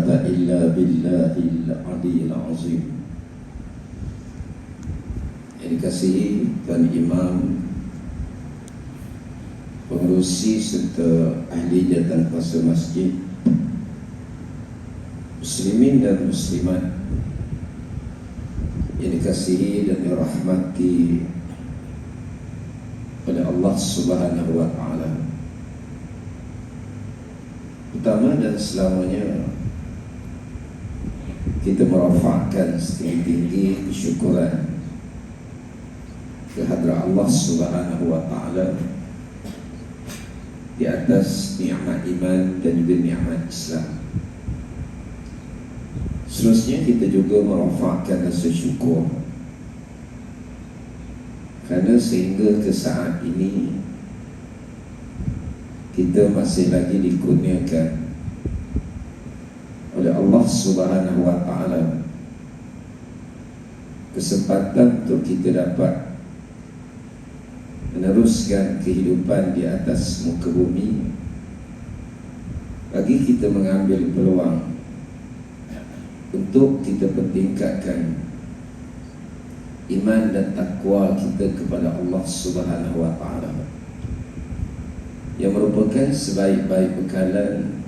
quwwata illa billahil aliyil azim. Yang dikasihi Tuan Imam, pengerusi serta ahli jawatan kuasa masjid, muslimin dan muslimat yang dikasihi dan dirahmati oleh Allah Subhanahu wa ta'ala. Pertama dan selamanya, kita merafakkan setinggi-tinggi kesyukuran kehadrat Allah Subhanahu wa ta'ala di atas nikmat iman dan juga nikmat Islam. Seterusnya kita juga merafakkan rasa syukur kerana sehingga ke saat ini kita masih lagi dikurniakan oleh Allah Subhanahu wa ta'ala kesempatan untuk kita dapat meneruskan kehidupan di atas muka bumi, bagi kita mengambil peluang untuk kita pertingkatkan iman dan takwa kita kepada Allah Subhanahu wa ta'ala, yang merupakan sebaik-baik bekalan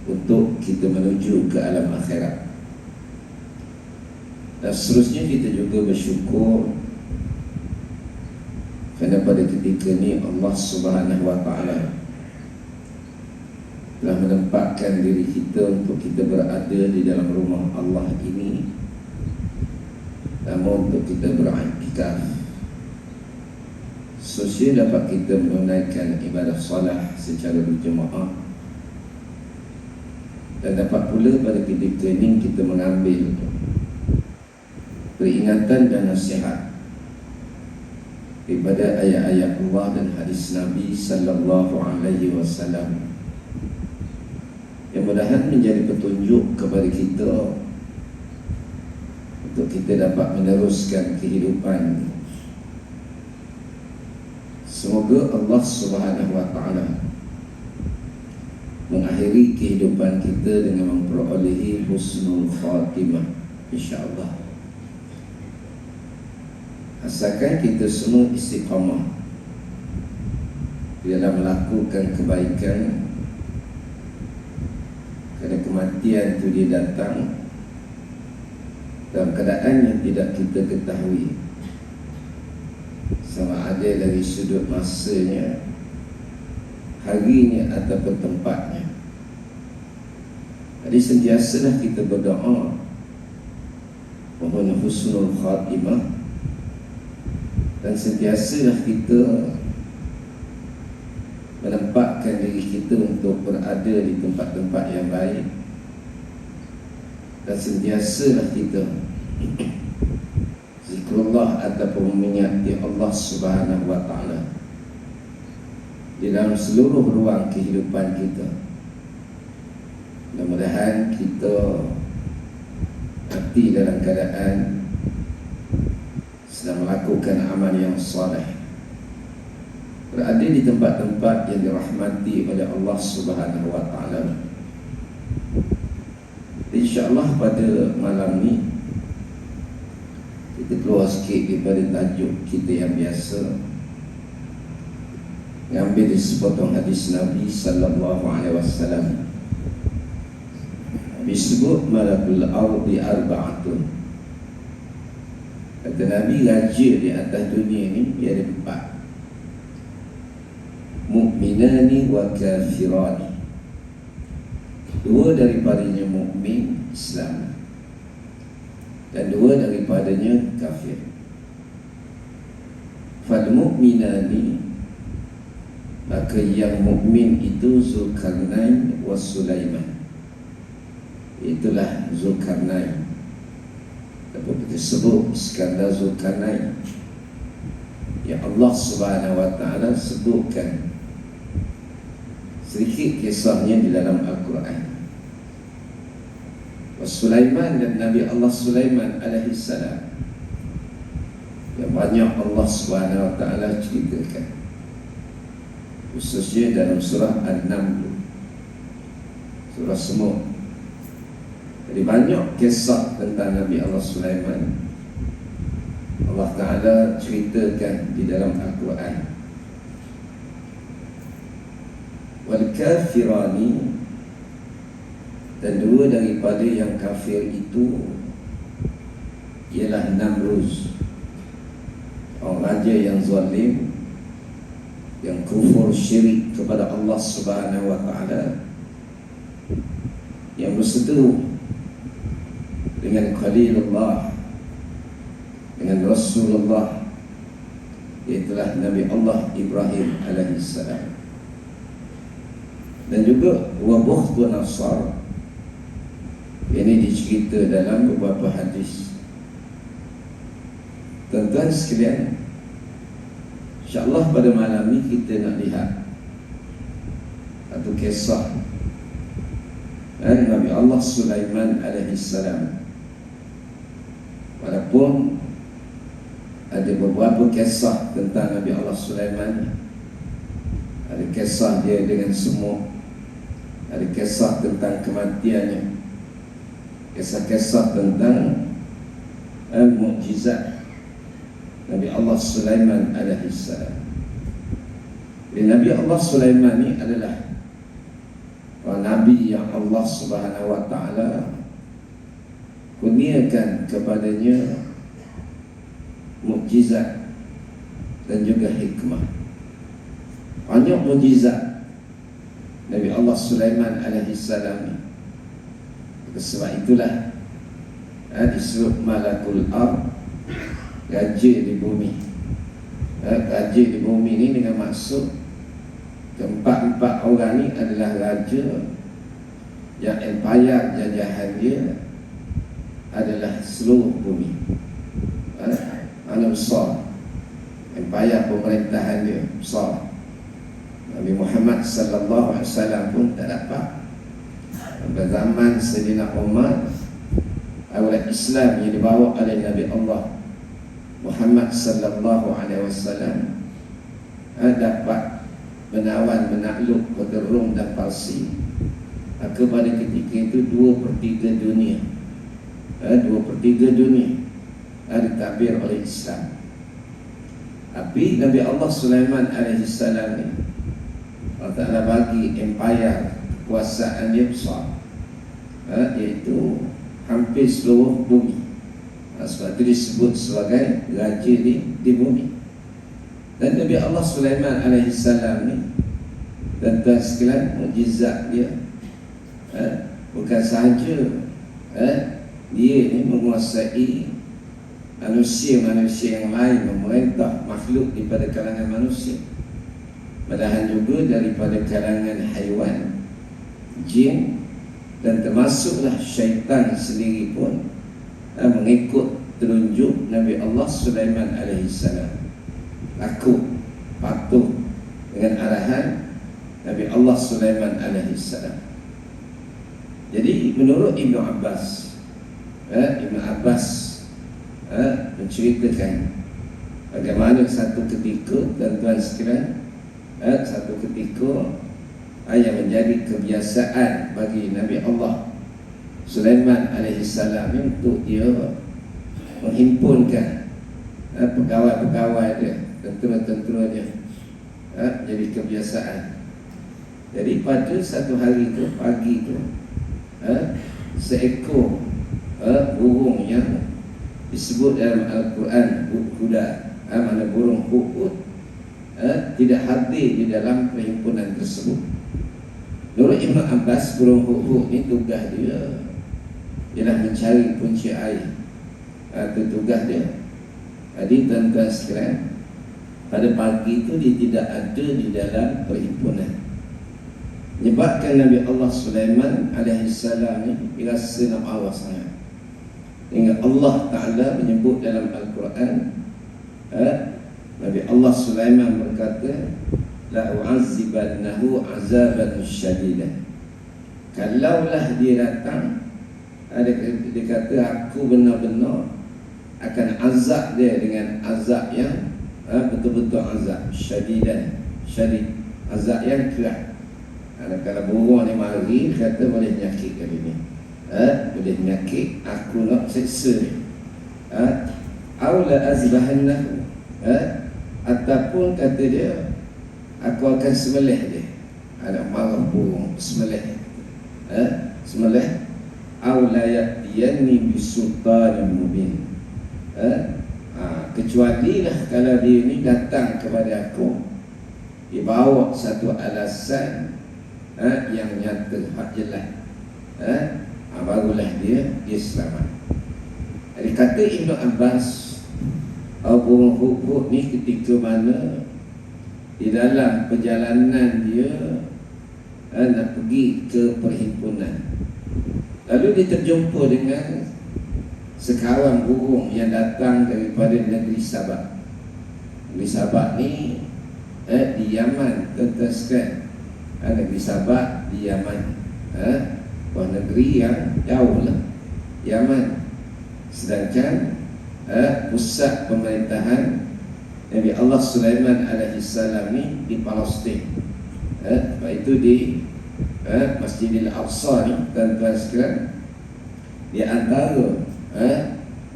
untuk kita menuju ke alam akhirat. Dan seterusnya kita juga bersyukur kerana pada ketika ini Allah Subhanahu wa ta'ala telah menempatkan diri kita untuk kita berada di dalam rumah Allah ini, namun untuk kita beriktikaf, supaya dapat kita menunaikan ibadah solat secara berjemaah, dan dapat pula pada ketika ini kita mengambil peringatan dan nasihat daripada ayat-ayat Allah dan hadis Nabi sallallahu alaihi wasallam, yang mudahan menjadi petunjuk kepada kita untuk kita dapat meneruskan kehidupan. Semoga Allah Subhanahu wa ta'ala mengakhiri kehidupan kita dengan memperolehi husnul khatimah, insya-Allah. Asalkan kita semua istiqamah dalam melakukan kebaikan, kerana kematian itu dia datang dalam keadaan yang tidak kita ketahui, sama ada dari sudut masanya, harinya ataupun tempatnya. Jadi sentiasalah kita berdoa mohon husnul khatimah, dan sentiasalah kita menempatkan diri kita untuk berada di tempat-tempat yang baik, dan sentiasalah kita zikrullah ataupun menyati Allah Subhanahu wa ta'ala di dalam seluruh ruang kehidupan kita. Mudah-mudahan kita mati dalam keadaan sedang melakukan amal yang soleh, berada di tempat-tempat yang dirahmati oleh Allah Subhanahu wa ta'ala. InsyaAllah pada malam ni kita keluar sikit daripada tajuk kita yang biasa, ngambil di sepotong hadis Nabi sallallahu alaihi wasallam. Nabi sebut malakul ardi arba'atun. Kata Nabi, raja di atas dunia ni dia ada 4. Mu'minani wa kafirani. 2 daripadanya mukmin Islam, dan 2 daripadanya kafir. Fal mu'minani, maka yang mukmin itu Zulkarnain wa Sulaiman. Itulah Zulkarnain, apa kita sebut Iskandar Zulkarnain, yang Allah Subhanahu wa ta'ala sebutkan sedikit kisahnya di dalam Al-Quran. Sulaiman dan Nabi Allah Sulaiman alaihi salam, yang banyak Allah Subhanahu wa ta'ala ceritakan, khususnya dalam surah An-Naml. surah Semut. Jadi banyak kisah tentang Nabi Allah Sulaiman Allah Ta'ala ceritakan di dalam Al-Quran. Wal kafirani, dan dua daripada yang kafir itu ialah Namruz, orang raja yang zalim, yang kufur syirik kepada Allah Subhanahu wa Ta'ala, yang berseteru dengan Khalilullah, dengan Rasulullah, iaitulah Nabi Allah Ibrahim alaihissalam. Dan juga Wabukhtu Nasar, ini dicerita dalam beberapa hadis. Tuan-tuan sekalian, insyaAllah pada malam ini kita nak lihat satu kisah Nabi Allah Sulaiman alaihissalam. Walaupun ada beberapa kisah tentang Nabi Allah Sulaiman, ada kisah dia dengan semut, ada kisah tentang kematiannya, kisah-kisah tentang mukjizat Nabi Allah Sulaiman alaihissalam. Nabi Allah Sulaiman ni adalah orang Nabi yang Allah Subhanahu wa Ta'ala kurniakan kepadanya mukjizat dan juga hikmah. Banyak mukjizat Nabi Allah Sulaiman alaihissalam. Sebab itulah disuruh malakul ard, raja di bumi. Raja di bumi ni dengan maksud keempat-empat orang ni adalah raja yang empayar jajahan dia adalah seluruh bumi. Mana besar empayar pemerintahan dia, besar. Nabi Muhammad sallallahu alaihi wasallam pun tak dapat. Pada zaman Sayyidina Umar, awal Islam yang dibawa oleh Nabi Allah Muhammad sallallahu alaihi wasallam dapat menakluk kota Rom dan Parsi. Maka pada ketika itu 2/3 dunia, 2/3 dunia ditabir oleh Islam. Tapi Nabi Allah Sulaiman alaihissalam ni, Allah Ta'ala bagi empayar, kekuasaan dia besar, iaitu hampir seluruh bumi. Sebab itu disebut sebagai raja di bumi. Dan Nabi Allah Sulaiman alaihissalam ni, dan tuan sekalian, mukjizat dia bukan sahaja dia ni menguasai manusia-manusia yang lain, memerintah makhluk daripada kalangan manusia, padahal juga daripada kalangan haiwan, jin, dan termasuklah syaitan sendiri pun mengikut telunjuk Nabi Allah Sulaiman alaihissalam, takut, patuh dengan arahan Nabi Allah Sulaiman alaihissalam. Jadi menurut Ibn Abbas, menceritakan bagaimana satu ketika, tuan-tuan sekalian, satu ketika yang menjadi kebiasaan bagi Nabi Allah Sulaiman alaihissalam untuk dia menghimpunkan pegawai-pegawai dia, tentera-tentera dia, jadi kebiasaan. Jadi pada satu hari tu, pagi tu, seekor burung yang disebut dalam Al-Quran Hudhud, mana burung Hudhud, tidak hadir di dalam perhimpunan tersebut. Menurut Ibn Abbas, burung Hudhud ni tugas dia ialah mencari punca air. Itu tugas dia. Jadi tuan-tuan sekalian, pada pagi itu dia tidak ada di dalam perhimpunan. Menyebabkan Nabi Allah Sulaiman alaihissalam ni dirasa nak marah sangat. Hingga Allah Ta'ala menyebut dalam Al-Quran, Nabi Allah Sulaiman berkata, la u'azzibannahu azaban syadidan. Kalaulah dia datang, dia kata aku benar-benar akan azab dia dengan azab yang betul-betul azab syadidan, syadid, azab yang keras. Kalau burung ni mari, kata boleh nyakit kali ni. Boleh nyakit, aku nak seksa ni. Aula azbahannahu. Ataupun kata dia, aku akan sembelih dia. Ada marah burung, sembelih. Sembelih. Aula ya'tiyanni bisultanin mubin. Kecuali lah kalau dia ni datang kepada aku, dia bawa satu alasan yang nyata, hak jelas, barulah dia selamat. Jadi kata Ibn Abbas, burung huk-huk ni ketika mana di dalam perjalanan dia nak pergi ke perhimpunan, lalu dia terjumpa dengan sekawan burung yang datang daripada negeri Sabak. Negeri Sabak ni di Yaman, teruskan. Negeri Sabak di Yaman, negeri yang jauh lah, Yaman. Sedangkan pusat pemerintahan Nabi Allah Sulaiman alaihissalam ni di Palestin. Sebab itu di Masjidil Aqsa ni, tuan-tuan sekalian, di antara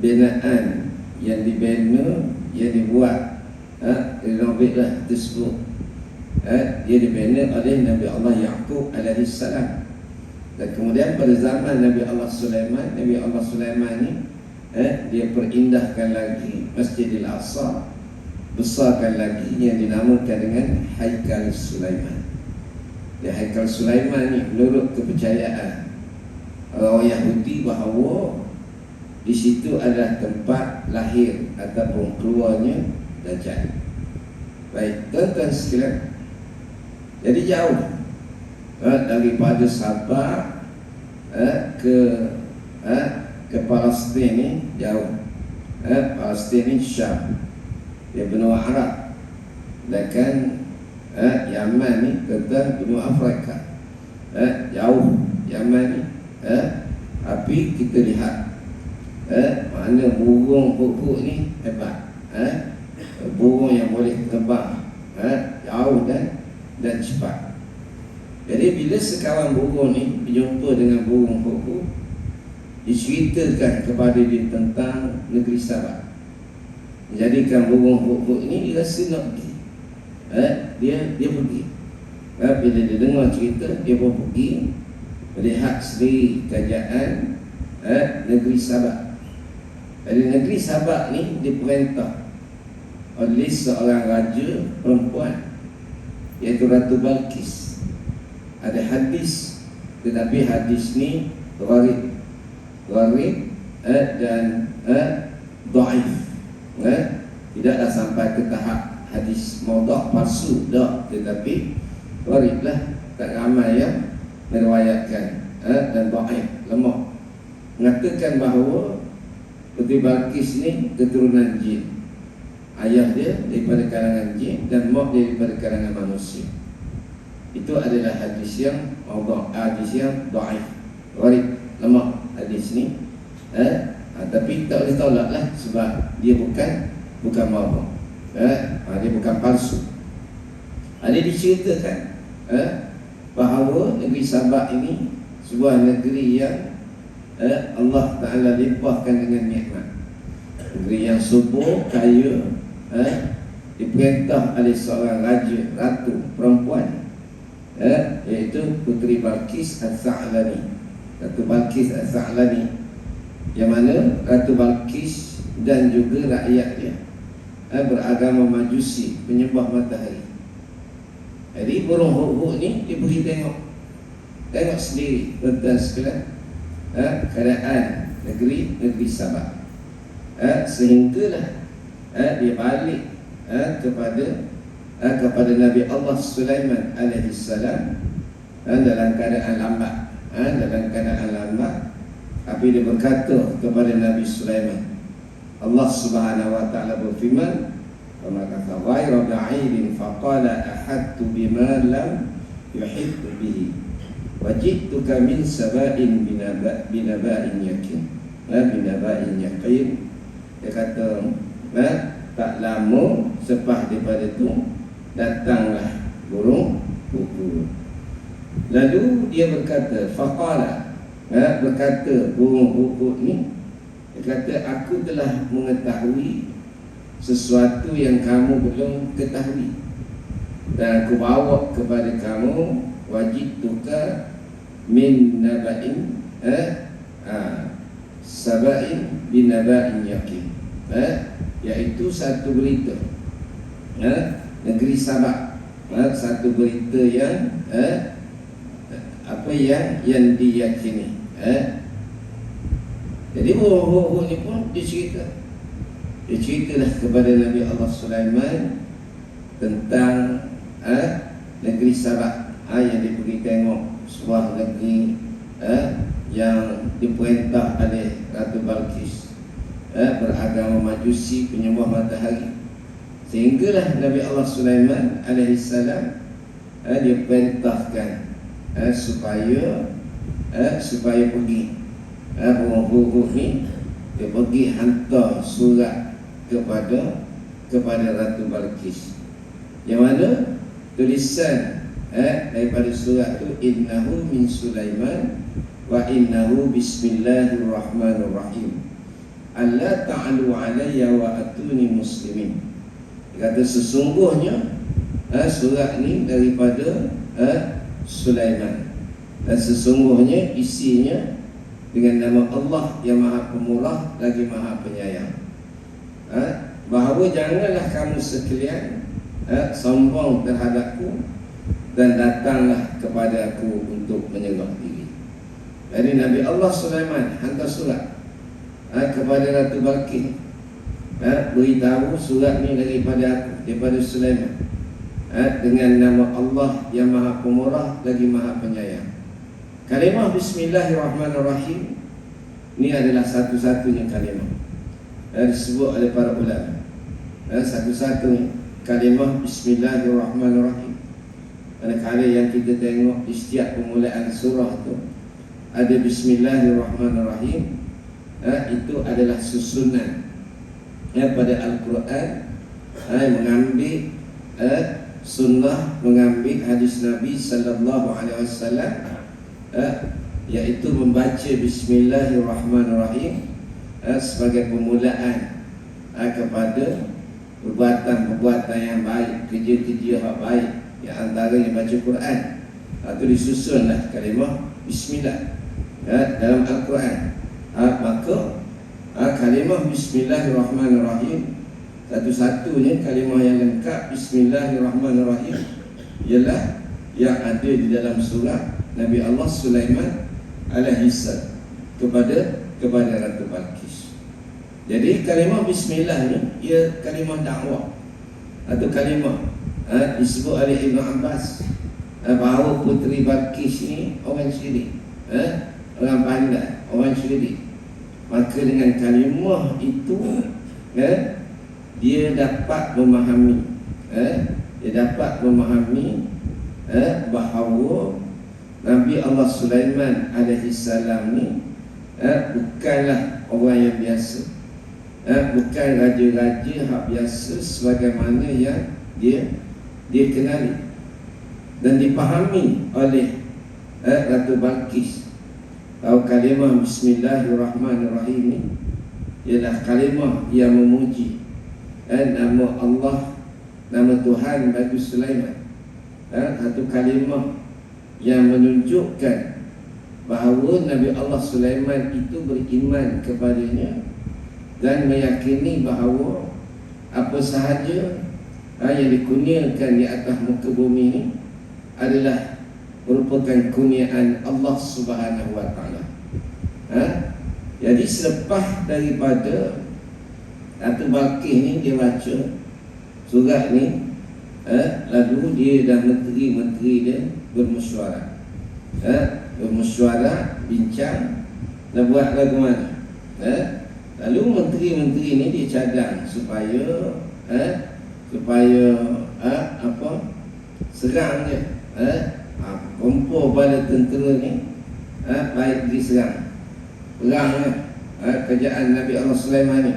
binaan yang dibina, yang dibuat, renovate lah tersebut, dia dibina oleh Nabi Allah Yaqub alaihissalam. Dan kemudian pada zaman Nabi Allah Sulaiman ni dia perindahkan lagi Masjidil Aqsa, besarkan lagi, yang dinamakan dengan Haikal Sulaiman. Haikal Sulaiman ni menurut kepercayaan orang Yahudi bahawa di situ adalah tempat lahir ataupun keluarnya Dajjal. Baik, tuan-tuan sekalian, jadi jauh daripada Sabah ke Palestin ni jauh. Palestin ni Syam, dia benua Arab. Sedangkan Yaman ni tentang benua Afrika. Jauh Yaman ni. Tapi kita lihat mana burung huk-huk ni hebat. Burung yang boleh terbang jauh dan cepat. Jadi bila sekawan burung ni berjumpa dengan burung huk-huk, diceritakan kepada dia tentang negeri Sabak. Menjadikan burung huk-huk ni dia rasa nak pergi. Dia pergi. Bila dia dengar cerita, dia pun pergi melihat sendiri kerajaan negeri Sabak. Jadi negeri Sabak ni diperintah oleh seorang raja perempuan, iaitu Ratu Balqis. Ada hadis, tetapi hadis ni gharib dan dhaif. Tidaklah sampai ke tahap hadis maudhu' palsu, dah, tetapi gharib lah, tak ramai yang meriwayatkan, dan dhaif, lemah. Mengatakan bahawa Puteri Balqis ni keturunan jin. Ayah dia daripada kalangan jin dan mak dia daripada kalangan manusia. Itu adalah hadis yang maudhu', hadis yang dhaif, gharib, lemah hadis ni. Tapi tak boleh tolak lah, sebab dia bukan maudhu', dia bukan palsu. Ada diceritakan bahawa negeri Sabak ini sebuah negeri yang Allah Ta'ala limpahkan dengan nikmat. Negeri yang subur, kaya, diperintah oleh seorang raja, ratu perempuan, iaitu Puteri Balqis As-Sa'lani. Ratu Balqis As-Sa'lani, yang mana Ratu Balqis dan juga rakyat dia beragama Majusi, penyembah matahari. Jadi burung huk-huk ni dia pergi tengok sendiri, tuan-tuan sekalian, keadaan negeri Sabak. Sehinggalah dia balik kepada Nabi Allah Sulaiman alaihissalam dalam keadaan lambat. Tapi dia berkata kepada Nabi Sulaiman, Allah Subhanahu wa ta'ala berfirman, wa ma kata ghayra ba'idin faqala ahadtu bima lam yuhit bihi wa jituka min saba'in binaba'in yakin. Binaba'in yakin, dia kata tak lama selepas daripada itu datanglah burung huk-huk. Lalu dia berkata, faqala, berkata burung hukuk ni, dia kata, aku telah mengetahui sesuatu yang kamu belum ketahui, dan aku bawa kepada kamu wajib tukar min naba'in saba'in binaba'in yakin, iaitu satu berita, negeri Sabak, satu berita yang yang diyakini. Jadi burung ni pun dia ceritalah kepada Nabi Allah Sulaiman tentang negeri Sabak, yang dia pergi tengok sebuah negeri yang diperintah oleh Ratu Balqis, beragama Majusi, penyembah matahari. Sehinggalah Nabi Allah Sulaiman alaihissalam dia perintahkan supaya pergi burung ni, dia pergi hantar surat kepada Ratu Balqis, yang mana tulisan daripada surat tu, innahu min Sulaiman wa innahu bismillahirrahmanirrahim alla ta'alu alayya wa atuni muslimin. Dia kata sesungguhnya surat ni daripada Sulaiman, dan sesungguhnya isinya dengan nama Allah yang Maha Pemurah lagi Maha Penyayang, bahawa janganlah kamu sekalian sombong terhadapku dan datanglah kepada aku untuk menyembah diri. Jadi Nabi Allah Sulaiman hantar surat kepada Ratu Balqis, beritahu surat ni daripada Sulaiman, dengan nama Allah yang Maha Pemurah lagi Maha Penyayang. Kalimah Bismillahirrahmanirrahim ni adalah satu-satunya kalimah disebut oleh para ulama, satu-satunya kalimah Bismillahirrahmanirrahim. Manakala yang kita tengok di setiap permulaan surah tu ada Bismillahirrahmanirrahim, itu adalah susunan pada Al-Quran, mengambil sunnah, mengambil hadis Nabi sallallahu alaihi wasallam, iaitu membaca Bismillahirrahmanirrahim sebagai permulaan kepada perbuatan-perbuatan yang baik, kerja-kerja yang baik, yang antaranya baca Quran. Itu disusunlah kalimah Bismillah dalam Al-Quran. Maka kalimah Bismillahirrahmanirrahim, satu-satunya kalimah yang lengkap Bismillahirrahmanirrahim, ialah yang ada di dalam surah Nabi Allah Sulaiman alaihissalam kepada Ratu Balqis. Jadi kalimah Bismillah ni ia kalimah dakwah, atau kalimah disebut oleh Ibn Abbas bahawa puteri Balqis ni orang syirik, orang pandai, orang syirik. Maka dengan kalimah itu dia dapat memahami bahawa Nabi Allah Sulaiman alaihissalam ni bukanlah orang yang biasa, bukan raja-raja yang biasa sebagaimana yang dia kenali dan dipahami oleh Ratu Balqis. Tahu kalimah Bismillahirrahmanirrahim ni ialah kalimah yang memuji nama Allah, nama Tuhan bagi Sulaiman. Satu kalimah yang menunjukkan bahawa Nabi Allah Sulaiman itu beriman kepadanya dan meyakini bahawa apa sahaja yang dikurniakan di atas muka bumi ini adalah merupakan kurniaan Allah Subhanahu wa taala. Jadi selepas daripada Ratu Balqis ni dia baca surat ni, lalu dia dan menteri-menteri dia bermesyuarat, bincang nak buat lagu mana. Lalu menteri-menteri ni dia cadang supaya serang dia, kompor bala tentera ni baik diserang, perang kerajaan Nabi Allah Sulaiman ni.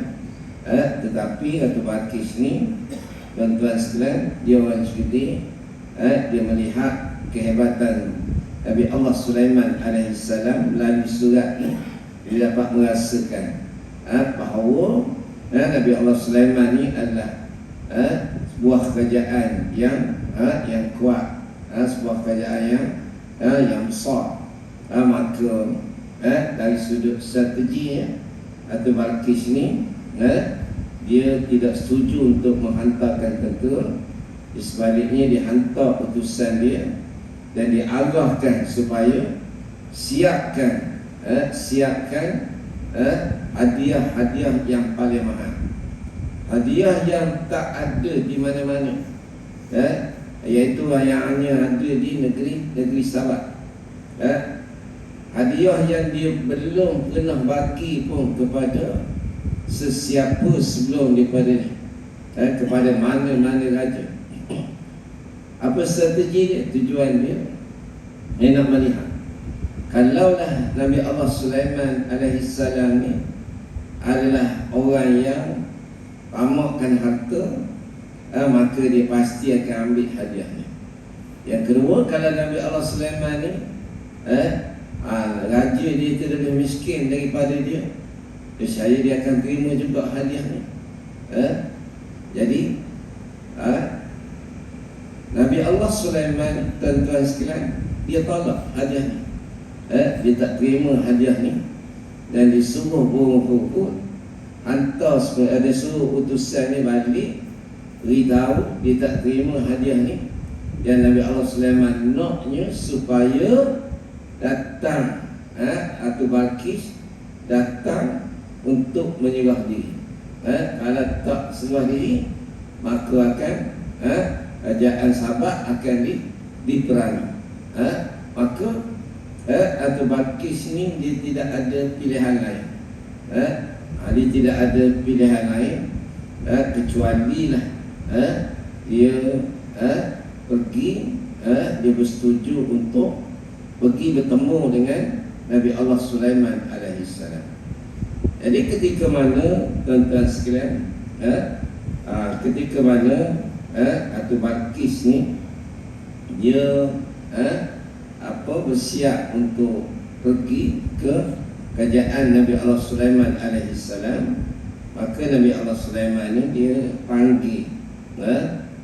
Tetapi Ratu Balqis ni, tuan-tuan sekalian, dia orang cerdik, dia melihat kehebatan Nabi Allah Sulaiman alaihissalam melalui surat ni dia dapat merasakan bahawa Nabi Allah Sulaiman ni adalah sebuah kerajaan yang kuat, sebuah kerajaan yang besar. Maka dari sudut strategi atau Balqis ni dia tidak setuju untuk menghantarkan tentera. Sebaliknya dihantar utusan dia dan diarahkan supaya siapkan hadiah yang paling mahal, hadiah yang tak ada di mana-mana, iaitu yang hanya ada di negeri Sabat. Hadiah yang dia belum pernah bagi pun kepada sesiapa sebelum daripada ni, kepada mana-mana raja. Apa strategi dia? Tujuan dia nak melihat kalaulah Nabi Allah Sulaiman alaihissalam ni adalah orang yang pamakkan harta, maka dia pasti akan ambil hadiahnya. Yang kedua, kalau Nabi Allah Sulaiman ni raja dia itu lebih miskin daripada dia, saya dia akan terima juga hadiahnya. Jadi Nabi Allah Sulaiman, tuan-tuan sekalian, dia tolak hadiah ni. Dia tak terima hadiah ni dan disuruh burung Hudhud hantar supaya ada suruh utusan ni balik beritahu dia tak terima hadiah ni. Yang Nabi Allah Sulaiman naknya supaya datang atau Balqis datang untuk menyerah diri. Kalau tak serah diri, maka akan kerajaan Sabat akan diperangi. Maka atau Balqis ni dia tidak ada pilihan lain. Dia tidak ada pilihan lain kecuali lah dia pergi, dia bersetuju untuk pergi bertemu dengan Nabi Allah Sulaiman alaihissalam. Jadi ketika mana tuan-tuan sekalian, ketika mana atau Balqis ni dia bersiap untuk pergi ke kerajaan Nabi Allah Sulaiman alaihissalam, maka Nabi Allah Sulaiman ni dia panggil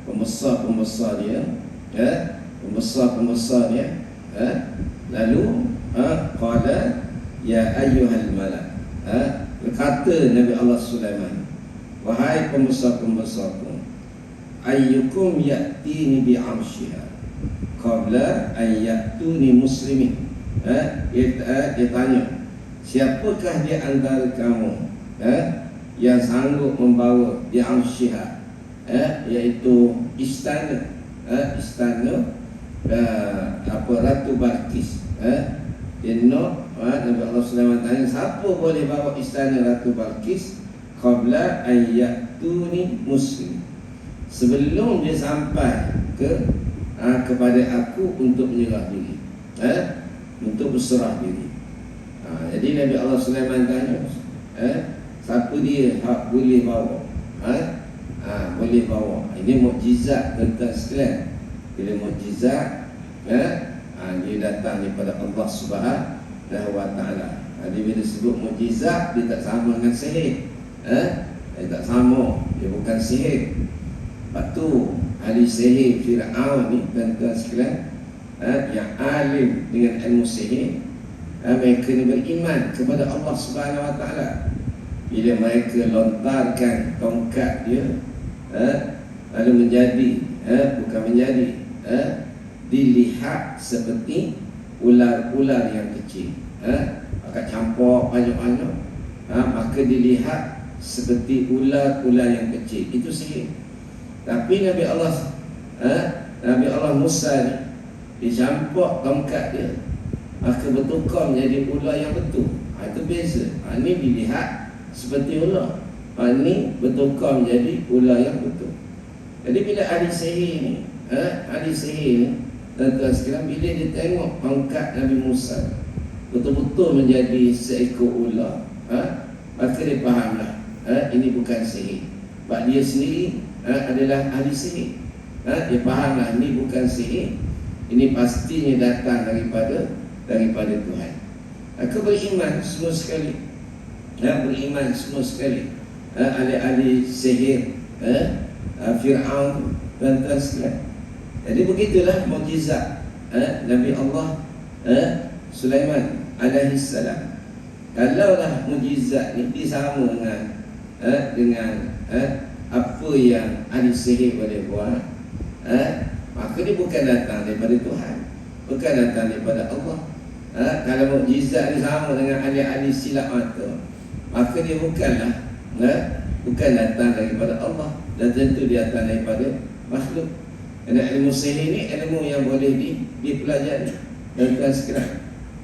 pembesar-pembesar dia, lalu qala ya ayyuhal malak, berkata Nabi Allah Sulaiman, wahai pembesar-pembesarku, ayyukum ya'tini bi'arsyiha qabla an ya'tuni muslimin. Dia tanya, siapakah di antara kamu yang sanggup membawa bi'arsyiha, iaitu istana Ratu Balqis. Dia nak Nabi Allah Sulaiman tanya, siapa boleh bawa istana Ratu Balqis qabla an ya'tuni muslim, sebelum dia sampai kepada aku untuk menyerah diri, untuk berserah diri. Jadi Nabi Allah Sulaiman tanya, siapa dia boleh bawa? Boleh bawa. Ini mukjizat tuan-tuan sekalian. Bila mukjizat, dia datang daripada Allah Subhanahu wa taala. Jadi bila sebut mukjizat, dia tak sama dengan sihir. Dia tak sama, dia bukan sihir. Lepas tu ahli sihir Fir'aun ni tuan-tuan sekalian, yang alim dengan ilmu sihir, mereka ni beriman kepada Allah Subhanahu wa taala. Bila mereka lontarkan tongkat dia, lalu dilihat seperti ular-ular yang kecil, akan campur banyak-banyak, maka dilihat seperti ular-ular yang kecil. Itu sihir. Tapi Nabi Allah Musa ni dicampur tongkat dia, maka bertukar menjadi ular yang betul. Itu beza. Ini dilihat seperti ular, ini bertukar menjadi ular yang betul. Jadi bila ahli sihir ni, tuan-tuan sekalian, bila dia tengok tongkat Nabi Musa betul-betul menjadi seekor ular, maka dia fahamlah ini bukan sihir. Sebab dia sendiri adalah ahli sihir. Dia fahamlah ini bukan sihir, ini pastinya datang daripada Tuhan. Aku beriman semua sekali, beriman semua sekali. Ahli-ahli sihir, Fir'aun, tuan-tuan sekalian. Jadi begitulah mukjizat Nabi Allah Sulaiman alaihi salam. Kalaulah mukjizat ni disama dengan apa yang ahli sihir boleh buat, maka dia bukan datang daripada Tuhan, bukan datang daripada Allah. Kalau mukjizat ni sama dengan ahli-ahli silap mata, maka dia bukan datang daripada Allah, dan tentu dia datang daripada makhluk. Kerana ilmu sihir ni ilmu yang boleh dipelajari. Tuan-tuan sekalian,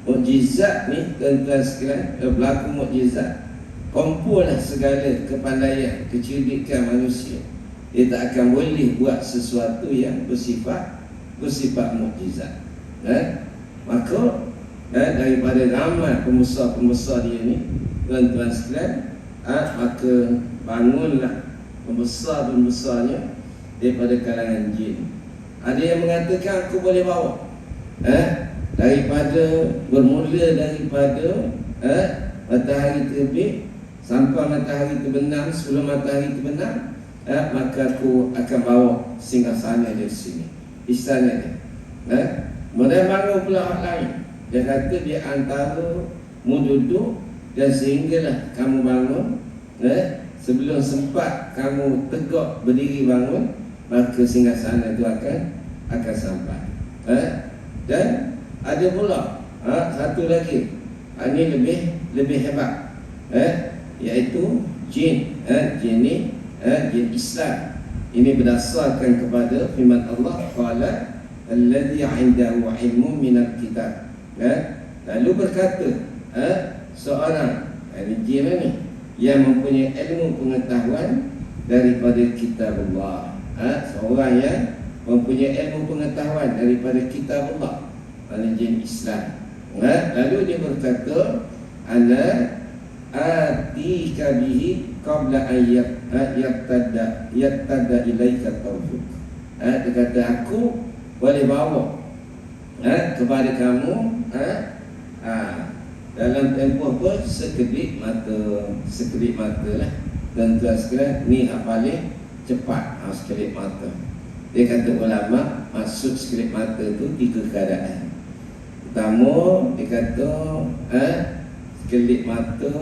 mukjizat ni tuan-tuan sekalian, berlaku mukjizat, kumpullah segala kepandaian, kecerdikan manusia, dia tak akan boleh buat sesuatu yang bersifat mukjizat. Maka daripada ramai pembesar-pembesar dia ni, tuan-tuan sekalian, maka bangunlah pembesar-pembesarnya daripada kalangan jin. Ada yang mengatakan aku boleh bawa bermula daripada matahari terbit sampai matahari terbenam. Sebelum matahari terbenam, maka aku akan bawa singgasana dari sini, istana dia. Kemudian bangun pula hak lain. Dia kata di antara mu duduk dan sehinggalah kamu bangun, sebelum sempat kamu tegak berdiri bangun, maka singgasana itu akan sampai. Dan ada pula satu lagi, ini lebih hebat, iaitu jin. Jin ni jin Islam. Ini berdasarkan kepada firman Allah, qala alladhi 'indahu 'ilmun minal kitab. Lalu berkata seorang jin ni yang mempunyai ilmu pengetahuan daripada kitab Allah. Seorang yang mempunyai ilmu pengetahuan daripada kitab Allah, jin Islam. Lalu dia berkata, ana atika bihi qabla an yattada ilaika tawfuk. Dia kata aku boleh bawa kepada kamu dalam tempoh apa? Sekelip mata lah. Dan tuan sekalian, ni paling cepat sekelip mata. Dia kata ulama, maksud sekelip mata tu 3 keadaan. Pertama, dia kata sekelip mata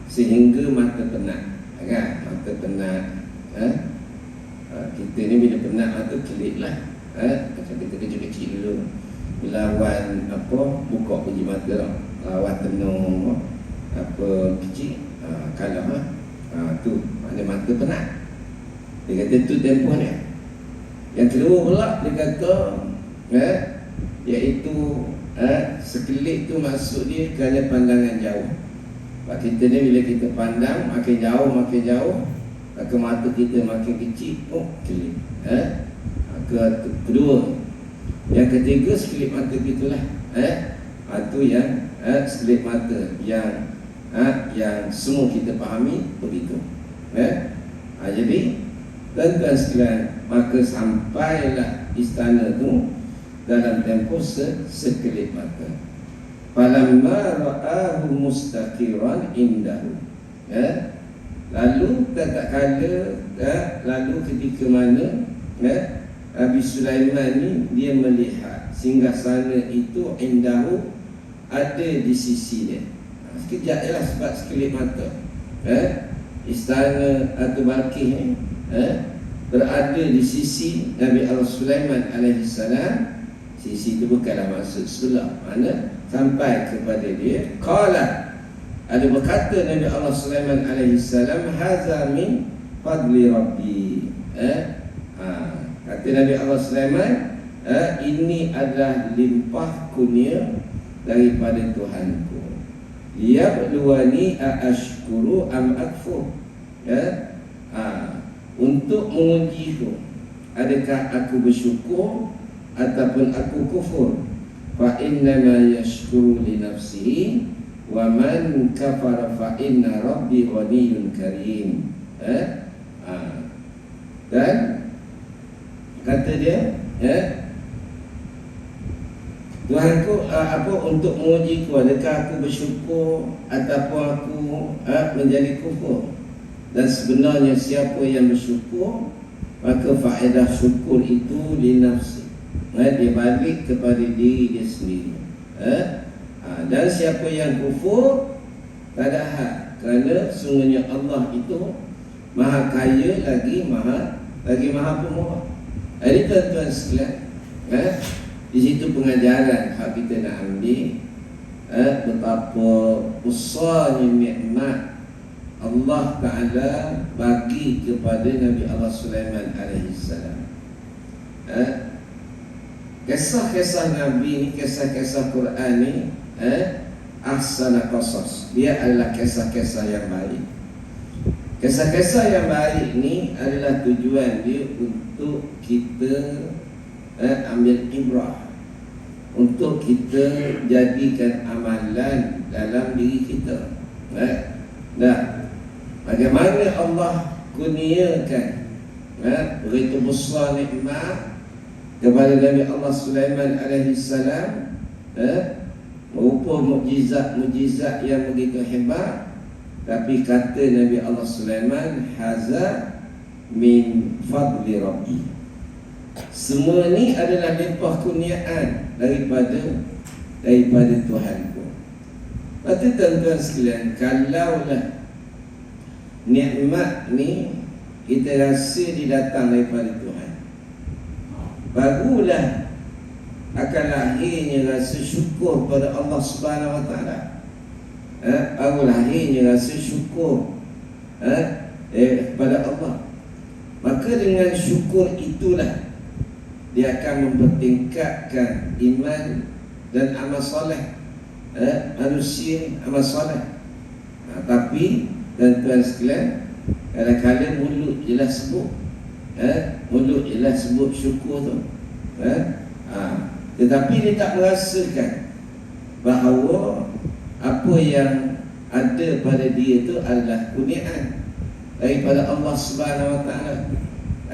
sehingga mata penat, kan? Mata penat. Kita ni bila penat mata kelip lah. Macam kita kecil-kecil dulu, lawan buka biji mata lah, lawan tenung kecil, kalau tu maknanya mata penat. Dia kata tu tempoh ni. Yang kedua pula dia kata iaitu sekelip tu maksud dia kerana pandangan jauh. Sebab kita ni bila kita pandang makin jauh, maka mata kita makin kecil, kelip. Kedua. Yang ketiga, sekelip mata gitulah. Itu yang sekelip mata yang semua kita fahami begitu. Jadi tuan-tuan sekalian, maka sampailah istana tu dalam tempoh sekelip mata. Falamma ra'ahu mustaqiran indahu. Lalu lalu ketika mana Nabi Sulaiman ni dia melihat singgasana itu indahu, ada di sisi dia. Sekejap je lah sebab sekelip mata. Istana atau Balqis ni berada di sisi Nabi Allah Sulaiman alaihi salam. Sisi itu bukanlah maksud sebelah, mana sampai kepada dia. Qala, ada berkata Nabi Allah Sulaiman alaihi salam, hadza min fadli rabbi. Kata Nabi Allah Sulaiman, ini adalah limpah kurnia daripada Tuhanku. Liyabluwani aashkuru am akfur. Untuk mengujiku, adakah aku bersyukur ataupun aku kufur. Fa innama yashkuru li nafsihi wa man kafara fa inna rabbi ghaniyyun karim. Dan kata dia, Tuhanku apa untuk menguji ku, adakah aku bersyukur ataupun aku menjadi kufur. Dan sebenarnya siapa yang bersyukur, maka faedah syukur itu di nafsi, dia balik kepada diri dia sendiri. Dan siapa yang kufur, tak ada hak, kerana sungguhnya Allah itu maha kaya lagi maha pemurah. Jadi tuan-tuan sekalian, di situ pengajaran hak kita nak ambil, betapa besarnya nikmat Allah Ta'ala bagi kepada Nabi Allah Sulaiman alaihissalam. Kisah-kisah Nabi ni, kisah-kisah Quran ni, ahsana qasas, dia adalah kisah-kisah yang baik. Kisah-kisah yang baik ni adalah tujuan dia untuk kita ambil ibrah, untuk kita jadikan amalan dalam diri kita. Bagaimana Allah kurniakan begitu besar nikmat kepada Nabi Allah Sulaiman alaihissalam, berupa mukjizat yang begitu hebat. Tapi kata Nabi Allah Sulaiman, haza min fadli rabbi, semua ni adalah limpah kurniaan daripada Tuhanku. Lepas tu tuan-tuan sekalian, kalaulah nikmat ni kita rasa dia datang daripada Tuhan, barulah akan lahirnya rasa syukur pada Allah Subhanahu Wa Taala. Baru lahirnya rasa syukur pada Allah. Maka dengan syukur itulah dia akan mempertingkatkan iman dan amal soleh manusia, amal soleh. Tapi tuan-tuan sekalian, kadang-kadang mulut jelas sebut, mulut jelas sebut syukur tu, tetapi dia tak merasakan bahawa apa yang ada pada dia itu adalah kurniaan daripada Allah Subhanahu Wa Taala.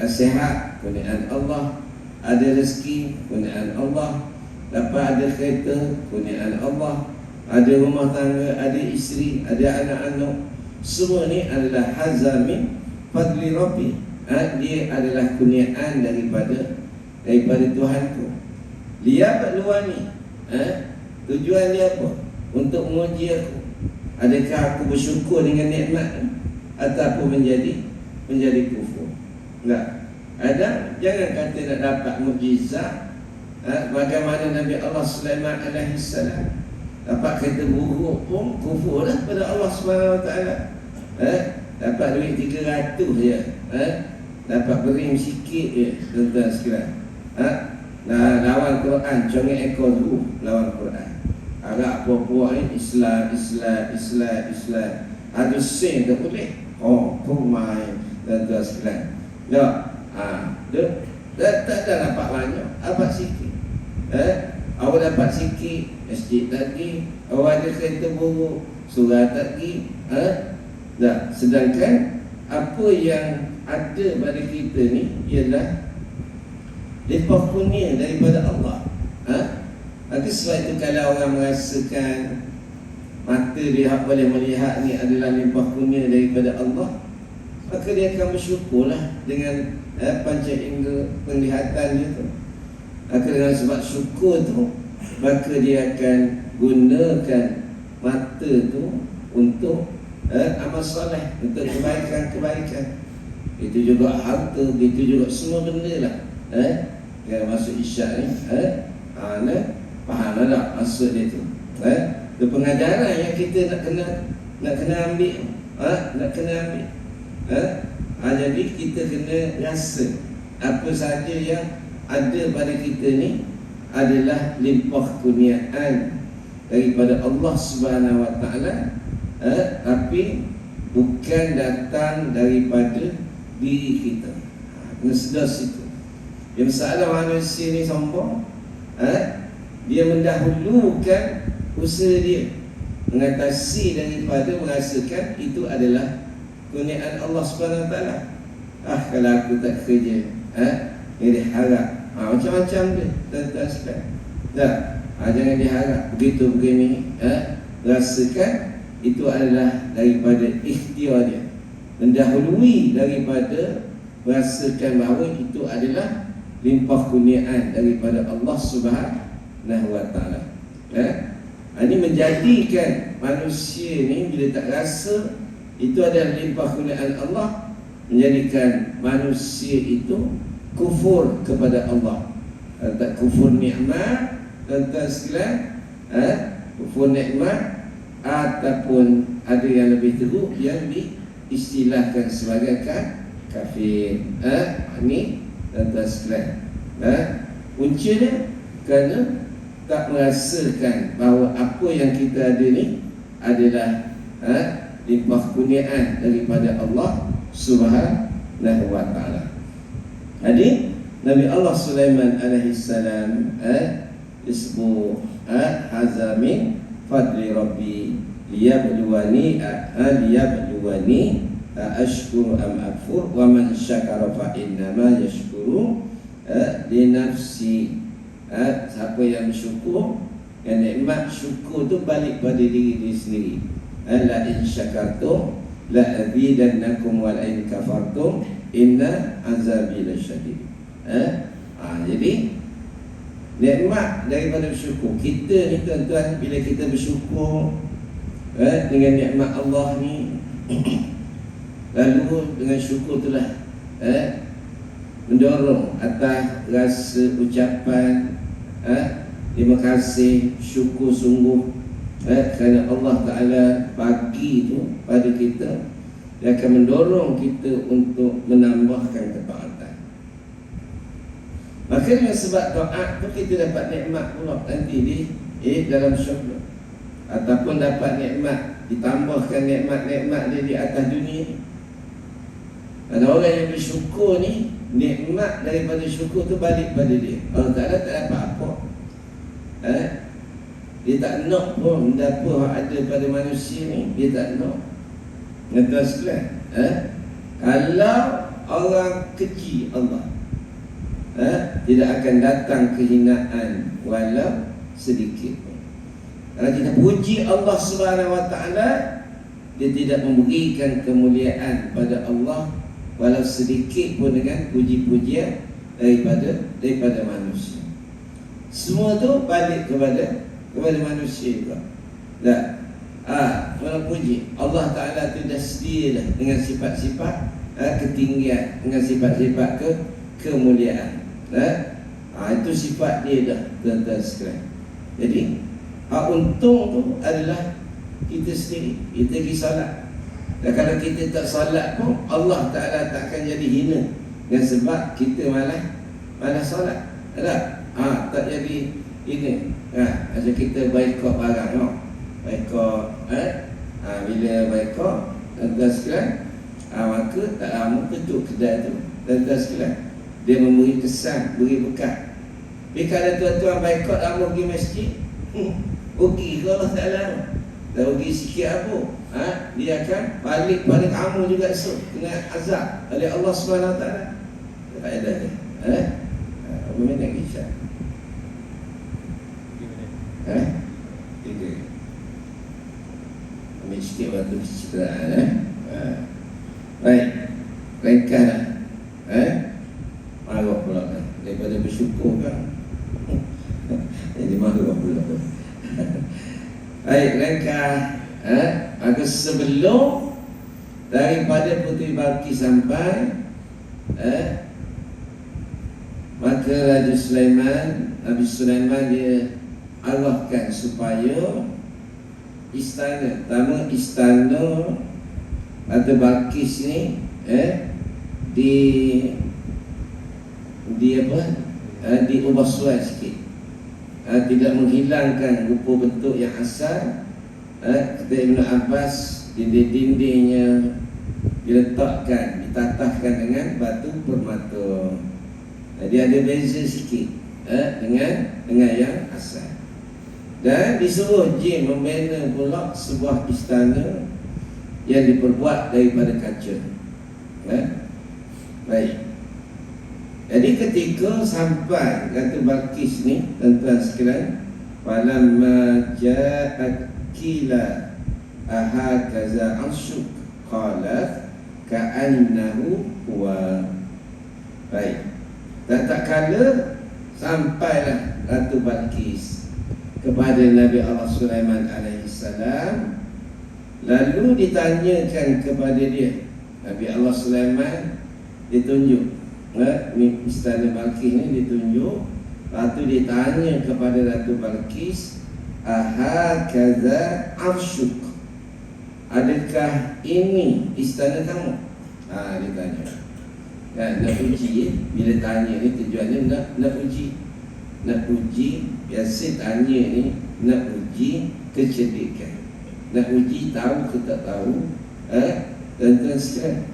Sihat, kurniaan Allah. Ada rezeki, kurniaan Allah. Dapat ada kereta, kurniaan Allah. Ada rumah tangga, ada isteri, ada anak-anak, semua ni adalah hazamin fadli rabbi. Dia adalah kurniaan daripada Tuhanku. Lihat luar ni, tujuan dia apa? Untuk menguji aku, adakah aku bersyukur dengan nikmat ataupun menjadi kufur. Enggak ada, jangan kata nak dapat mukjizat bagaimana Nabi Allah Sulaiman alaihissalam dapat kereta buruk pun kufur lah pada Allah Subhanahu Wa Taala. Dapat duit 300 je, dapat bering sikit je, tuan-tuan sekalian. Lawan Quran, congek ekor dulu lawan Quran. Agak puak-puak ni Islam. Ada sen tak boleh. Main tuan-tuan sekalian. Tak ada dapat banyak, dapat sikit. Awak dapat sikit, masjid lagi. Awak ada kereta buruk, surah lagi. Sedangkan apa yang ada pada kita ni ialah limpah kurnia daripada Allah. Maka sebab itu kalau orang merasakan mata dia boleh melihat ni adalah limpah kurnia daripada Allah, maka dia akan bersyukurlah dengan panca indera penglihatan dia tu. Maka dengan sebab syukur tu, maka dia akan gunakan mata tu untuk amal soleh, untuk kebaikan. Itu juga harta, itu juga semua benda lah. Yang masuk isyak ni, faham tak maksud dia tu? Itu pengajaran yang kita nak kena ambil, nak kena ambil. Jadi kita kena rasa apa sahaja yang ada pada kita ni adalah limpah kurniaan daripada Allah Subhanahu Wa Taala, tapi bukan datang daripada diri kita. Kena sedar situ. Yang masalah manusia ni sombong, dia mendahulukan usaha dia mengatasi daripada merasakan itu adalah kurniaan Allah Subhanahu Wa Taala. Kalau aku tak kerja, jadi harap macam-macam dia tuan-tuan sekalian. Jangan diharap begitu begini. Rasakan itu adalah daripada ikhtiar dia, mendahului daripada rasakan bahawa itu adalah limpah kurniaan daripada Allah Subhanahu wa taala. Ini menjadikan manusia ni bila tak rasa itu adalah limpah kurniaan Allah, menjadikan manusia itu kufur kepada Allah. Tak kufur nikmat, tuan-tuan sekalian, kufur nikmat, ataupun ada yang lebih teruk yang diistilahkan sebagai kafir. Ini tuan-tuan sekalian, puncanya kerana tak merasakan bahawa apa yang kita ada ni adalah limpah kurniaan daripada Allah Subhanahu wa taala. Jadi Nabi Allah Sulaiman alaihi salam disebut hazamin fadli rabbi liyabluwani ashkuru am akfur wa man syakara fa innama yashkuru li nafsi. Siapa yang bersyukur, yang nikmat syukur tu balik pada diri sendiri. La in syakartum la azidannakum wa la in kafartum inna azabi lasyadid. Jadi nikmat daripada bersyukur. Kita ni tuan-tuan, bila kita bersyukur dengan nikmat Allah ni, lalu dengan syukur itulah mendorong atas rasa ucapan terima kasih, syukur sungguh kerana Allah Ta'ala bagi itu pada kita. Dia akan mendorong kita untuk menambahkan ketaatan. Maka dengan sebab taat tu kita dapat nikmat pula nanti di dalam syurga, ataupun dapat nikmat, ditambahkan nikmat-nikmat dia di atas dunia. Ada orang yang bersyukur ni, nikmat daripada syukur tu balik pada dia. Allah Ta'ala tak dapat apa. Dia tak nak pun apa yang ada pada manusia ni, dia tak nak. Tuan sekalian, kalau orang keji Allah, tidak akan datang kehinaan walau sedikit pun. Kalau kita puji Allah Subhanahu wa taala, dia tidak memberikan kemuliaan pada Allah walau sedikit pun dengan puji-pujian daripada manusia. Semua tu balik kepada manusia juga. Kalau puji Allah Ta'ala tu dah sedia dah dengan sifat-sifat ketinggian, dengan sifat-sifat kemuliaan. Itu sifat dia dah, tuan-tuan sekalian. Jadi untung tu adalah kita sendiri. Kita pergi solat. Dan kalau kita tak solat pun, Allah Ta'ala takkan jadi hina dengan sebab kita malas solat. Tak jadi ini. Macam kita baikot barang, baikot, bila baikot, tuan-tuan sekalian, maka tak lama tutup kedai tu, tuan-tuan sekalian. Dia memberi kesan, beri bekat. Tapi kalau tuan-tuan baikot lama pergi masjid, rugi ke Allah Ta'ala? Dah rugi sikit apa? Dia akan balik pada kamu juga esok dengan azab oleh Allah Subhanahu Wa Ta'ala. Tak ada ni. Apa minit kisah? 3. Ambil sikit waktu pencitraan. Baik. Ringkaslah. Marah pula kan. Daripada bersyukur kan. Jadi marah pula kan. Baik, ringkas. Maka sebelum daripada Puteri Balqis sampai, maka Raja Sulaiman, Nabi Sulaiman dia arahkan supaya istana, pertama istana Ratu Balqis ni diubah suai sikit, tidak menghilangkan rupa bentuk yang asal. Kata Ibn Abbas, dinding-dindingnya diletakkan, ditatahkan dengan batu permata. Jadi ada beza sikit dengan yang asal. Dan disuruh jin membina pula sebuah istana yang diperbuat daripada kaca. Baik. Jadi ketika sampai Ratu Balqis ni, tuan-tuan sekalian, Falamma ja'at kila ahakaza arsyuk qala ka'annahu huwa. Baik. Dan tak kala sampailah Ratu Balqis kepada Nabi Allah Sulaiman alaihissalam, lalu ditanyakan kepada dia. Nabi Allah Sulaiman ditunjuk, istana Balqis ni ditunjuk. Lepas tu ditanya kepada Ratu Balqis, ahakaza arsyuk, adakah ini istana kamu? Dia tanya. Nak uji, bila tanya ni tujuannya nak uji. Nak uji, biasa tanya ni nak uji kecerdikan, nak uji tahu ke tak tahu. Tuan-tuan sekalian,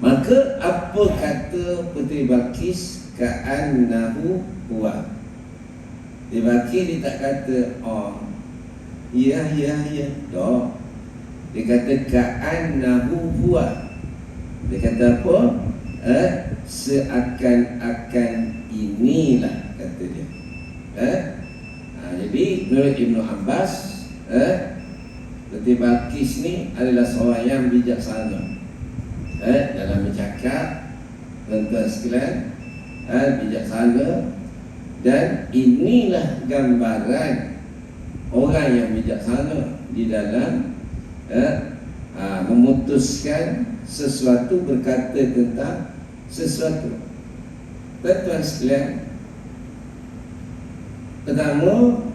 maka apa kata Puteri Balqis? Ka'annahu huwa. Dia Balqis dia tak kata ya dah. Dia kata ka'annahu huwa. Dia kata apa? Seakan-akan inilah, kata dia. Jadi menurut Ibnu Abbas, Puteri Balqis ni adalah seorang yang bijaksana dalam bercakap, tuan-tuan sekalian, bijaksana. Dan inilah gambaran orang yang bijaksana di dalam memutuskan sesuatu, berkata tentang sesuatu. Tuan-tuan sekalian, pertama,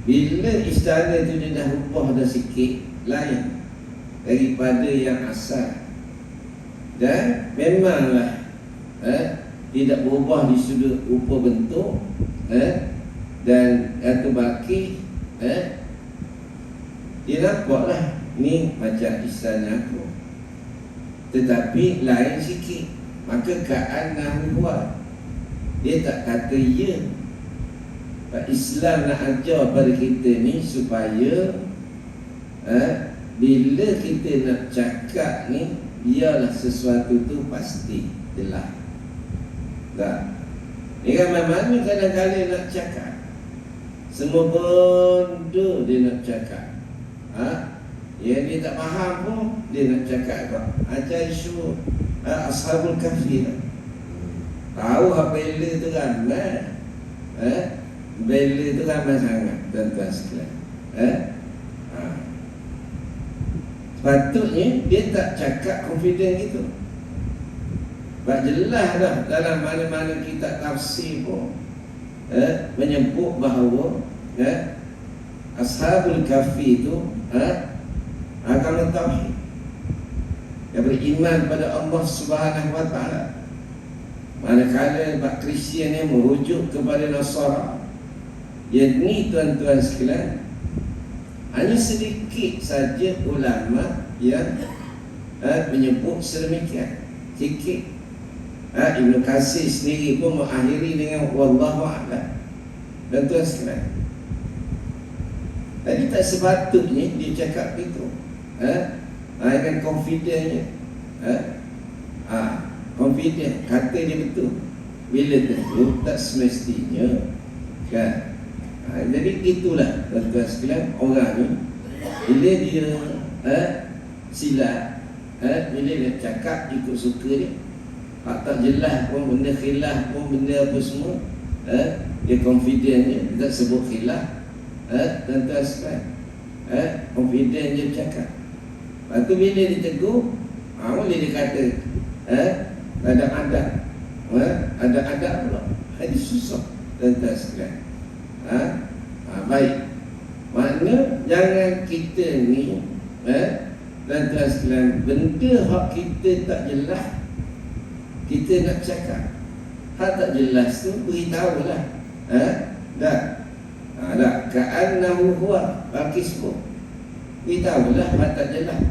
bila istana itu dia dah rubah dah sikit, lain daripada yang asal. Dan memanglah tidak berubah di sudut rupa bentuk, dan Ratu Balqis dia nampaklah ni macam istana aku, tetapi lain sikit. Maka ka'annahu huwa, dia tak kata ya. Islam nak ajar pada kita ni supaya bila kita nak cakap ni, biarlah sesuatu tu pasti, jelas. Tak. Ni kan mana kadang-kadang nak cakap semua benda dia nak cakap. Yang dia tak faham pun dia nak cakap kau. Macam isu Ashabul Kahfi lah. Tahu apa bela tu ramai. Bela tu ramai sangat, tuan-tuan sekalian. Sepatutnya dia tak cakap confident gitu. Sebab jelas dah dalam mana-mana kitab tafsir pun menyebut bahawa Ashabul Kahfi itu agama tauhid, yang beriman pada Allah Subhanahu wa taala. Manakala bab Kristian yang merujuk kepada Nasara, yang ni tuan-tuan sekalian, hanya sedikit saja ulama yang menyebut sedemikian, sikit. Ibn Katsir sendiri pun mengakhiri dengan wallahu a'lam. Dan tuan sekalian, tadi tak sepatutnya dia cakap begitu. Dengan confidentnya, confident, kata dia betul. Bila tentu tak semestinya, kan? Jadi itulah tuan-tuan sekalian, orang ni bila dia silap, bila dia cakap ikut suka dia, tak jelas pun, benda khilaf pun, benda apa semua, dia confident je, dia tak sebut khilaf, tuan-tuan sekalian, confident je cakap. Lepas tu bila ditegur, boleh dia kata ada adab, ada adab pula. Ini susah, tuan-tuan sekalian. Baik, makna jangan kita ni, tuan-tuan sekalian, benda hak kita tak jelas, kita nak cakap. Hak tak jelas tu beritahulah. Dah ka'annahu huwa, Balqis pun beritahulah hak tak jelas.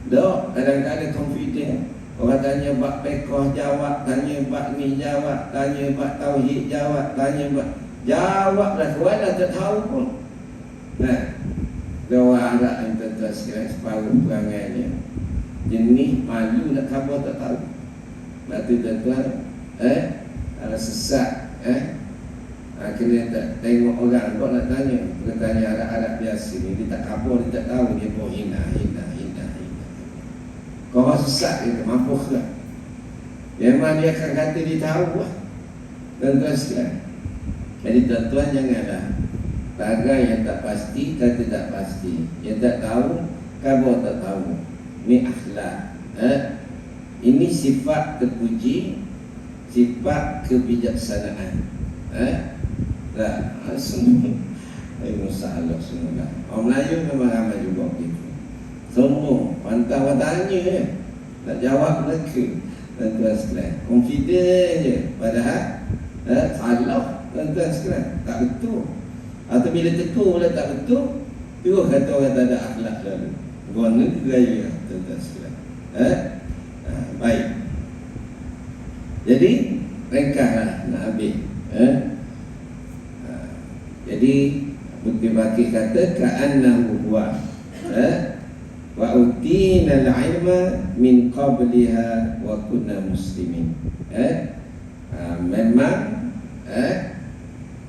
Dah kadang-kadang confident, orang tanya bab fiqh jawab, tanya bab ni jawab, tanya bab tauhid jawab, tanya bab jawablah, kuala tak tahu pun. Dia orang Arab yang tuan-tuan sekalian, separuh perangainya jenis malu nak khabar tak tahu. Lepas tu tuan-tuan, sesat, Kena tak tengok orang kau nak tanya. Dia tanya Arab-Arab biasa ni, dia tak kabur, dia tak tahu, dia pun hina. Kau orang sesat kita, mampus lah. Memang dia akan kata dia tahu lah. Tuan-tuan sekalian. Jadi tuan-tuan janganlah bagai yang tak pasti, kata tak pasti. Yang tak tahu, kabur tak tahu. Ini akhlak. Ini sifat terpuji, sifat kebijaksanaan. Tak, semua. Masalah semua. Orang Melayu memang ramai juga begitu. Semua pantang tanya je, nak jawab mereka. Tuan-tuan sekalian, confident je. Padahal salah, tuan-tuan sekalian, tak betul. Atau bila tegur pula tak betul, terus kata orang tak ada akhlak lalu. Guna gaya, tuan-tuan sekalian. Baik. Jadi ringkaslah nak habis. Jadi Bukti Bakir kata ka'annahu huwa wa utina al-ilma min qabliha wa kunna muslimin. Memang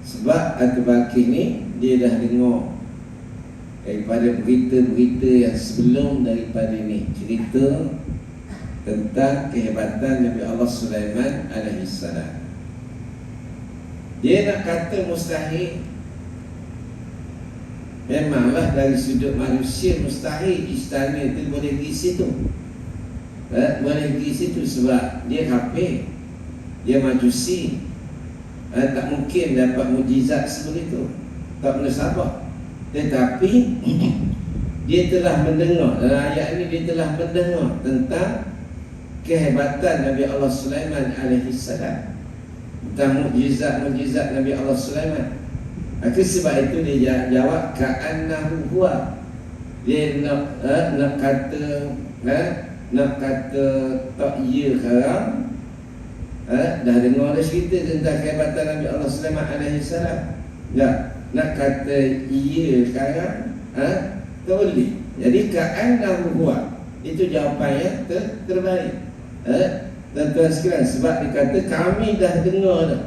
sebab Abu Bakir ni dia dah dengar daripada berita-berita yang sebelum daripada ni, cerita tentang kehebatan Nabi Allah Sulaiman alaihi salam. Dia nak kata mustahil. Memanglah dari sudut manusia mustahil istana itu boleh pergi situ. Boleh pergi situ sebab dia kafir, dia majusi. Tak mungkin dapat mujizat seperti itu. Tak pernah sabar. Tetapi dia telah mendengar, dalam ayat ini dia telah mendengar tentang kehebatan Nabi Allah Sulaiman alaihi salam, tentang mujizat Nabi Allah Sulaiman. Maka sebab itu dia jawab ka'annahu huwa. Dia nak kata tak ya sekarang. Dah dengar dah cerita tentang kehebatan Nabi Allah Sulaiman alaihi salam. Nak kata iya sekarang, tak boleh. Jadi ka'annahu huwa, itu jawapan yang terbaik. Tuan-tuan sekalian, sebab dia kata kami dah dengar dah.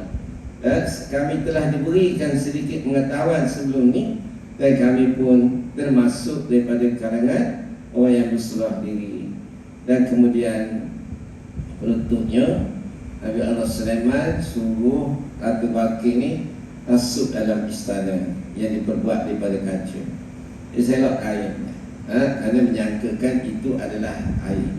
Kami telah diberikan sedikit pengetahuan sebelum ni, dan kami pun termasuk daripada kalangan orang yang berserah diri. Dan kemudian penutupnya Nabi Allah Sulaiman suruh Abu Bakir ni masuk dalam istana yang diperbuat daripada kaca. Dia selok air, kerana menyangkakan itu adalah air.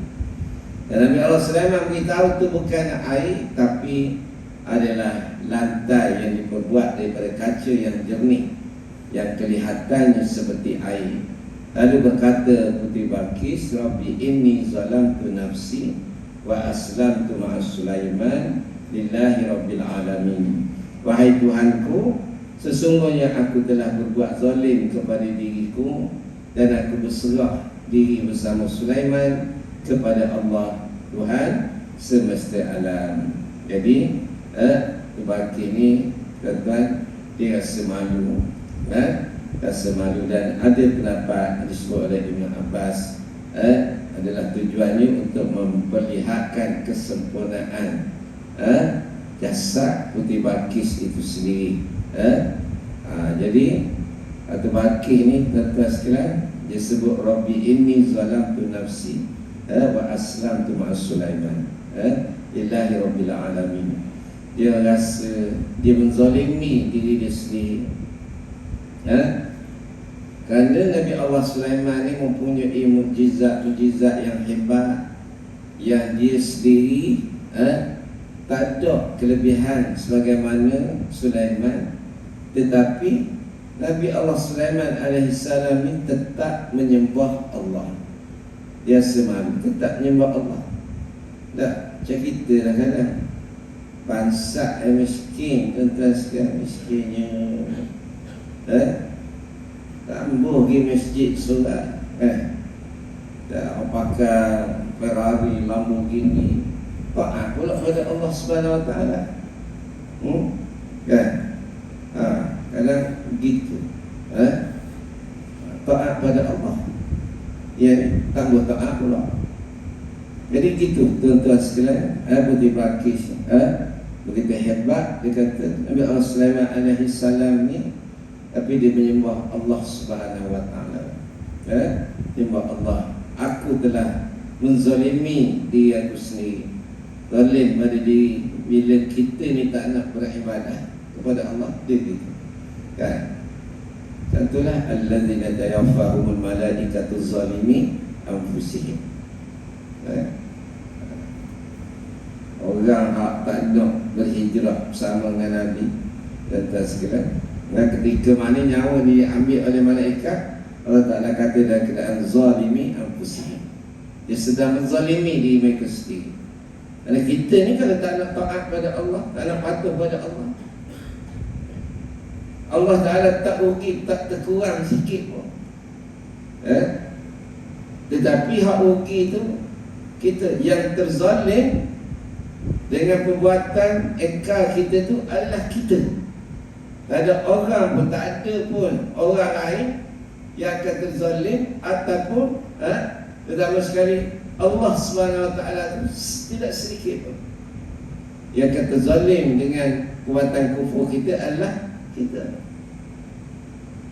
Dan Nabi Allah Sulaiman beritahu itu bukan air, tapi adalah lantai yang diperbuat daripada kaca yang jernih, yang kelihatannya seperti air. Lalu berkata Puteri Balqis, Rabbi inni zalamtu nafsi wa aslamtu ma'a Sulaiman lillahi rabbil alamin. Wahai Tuhanku, sesungguhnya aku telah berbuat zalim kepada diriku, dan aku berserah diri bersama Sulaiman kepada Allah, Tuhan semesta alam. Jadi Bakir ni tuan-tuan, dia rasa malu, rasa malu. Dan ada pendapat disebut oleh Ibn Abbas, adalah tujuannya untuk memperlihatkan kesempurnaan jasad Puteri Balqis itu sendiri. Jadi Abu Bakir ni tuan-tuan sekalian, dia sebut Rabbi inni zalamtu nafsi wa aslamtu ma'a Sulaiman lillahi rabbil alamin. Dia rasa dia menzalimi diri dia sendiri, kerana Nabi Allah Sulaiman ni mempunyai mukjizat yang hebat, yang dia sendiri tak ada kelebihan sebagaimana Sulaiman. Tetapi Nabi Allah Sulaiman alaihissalam ni tetap menyembah Allah. Dia semalu tetap menyembah Allah. Tak, macam kita lah kadang bangsa yang miskin, tuan-tuan sekalian, miskinnya tambuh pergi masjid solat, tak pakai Ferrari, Lamborghini, taat pula pada Allah Subhanahu Wa Taala. Kan? Kadang begitu. Taat pada Allah, ya, tambah taat pula. Jadi gitu tuan-tuan sekalian, Puteri Balqis begitu hebat. Dia kata Nabi Allah Sulaiman alaihi salam ni, tapi dia menyembah Allah Subhanahu wa taala. Menyembah Allah. Aku telah menzalimi diri aku sendiri, zalim pada diri bila kita ni tak nak beribadah kepada Allah. Dia gitu kan. Contohlah alladzina tawaffahumul malaikatu zalimi anfusihim. Orang tak nak berhijrah bersama dengan Nabi dan sekalian. Dan ketika mana nyawa ni diambil oleh malaikat, Allah Ta'ala kata dalam keadaan zalimi anfusihim, dia sedang menzalimi diri mereka sendiri. Kerana kita ni kalau tak nak taat pada Allah, tak nak patuh pada Allah, Allah Ta'ala tak rugi, tak terkurang sikit pun. Tetapi hak rugi tu kita yang terzalim dengan perbuatan engkar kita tu adalah kita. Tak ada orang pun, tak ada pun orang lain yang akan terzalim ataupun terutama sekali Allah SWT tu tidak sedikit pun yang akan terzalim dengan perbuatan kufur kita adalah kita.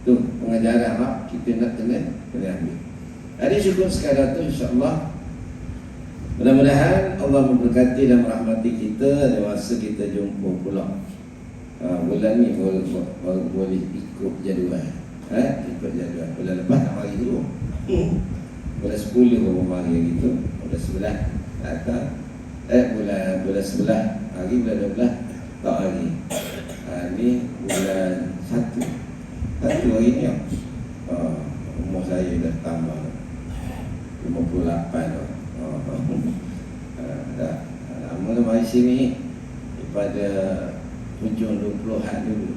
Tu pengajaran kita nak kena ambil. Hari cukup sekadar tu, insya-Allah. Mudah-mudahan Allah memberkati dan merahmati kita. Dewasa kita jumpa pula. Bulan ni boleh ikut jadual. Ikut jadual. Bulan lepas tak mari dulu. Bulan 10 baru mari gitu. Bulan 11 datang. Bulan 11 hari, bulan 12 tak hari. Ni bulan 1 hari ni. Umur saya dah tambah 58 dah. Dah lama dah mari sini daripada hujung 20-an dulu,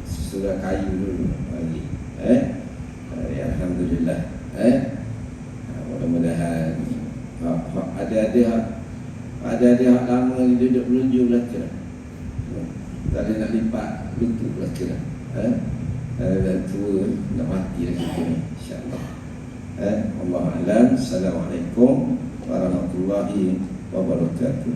surah kayu dulu lagi. Alhamdulillah. Mudah-mudahan ada hak lama ni duduk berunjuk belaka. Tak ada nak lipat lutut belaka. Dah tua, nak mati dah kita ni, insya-Allah. Allah alam. Assalamualaikum warahmatullahi wabarakatuh.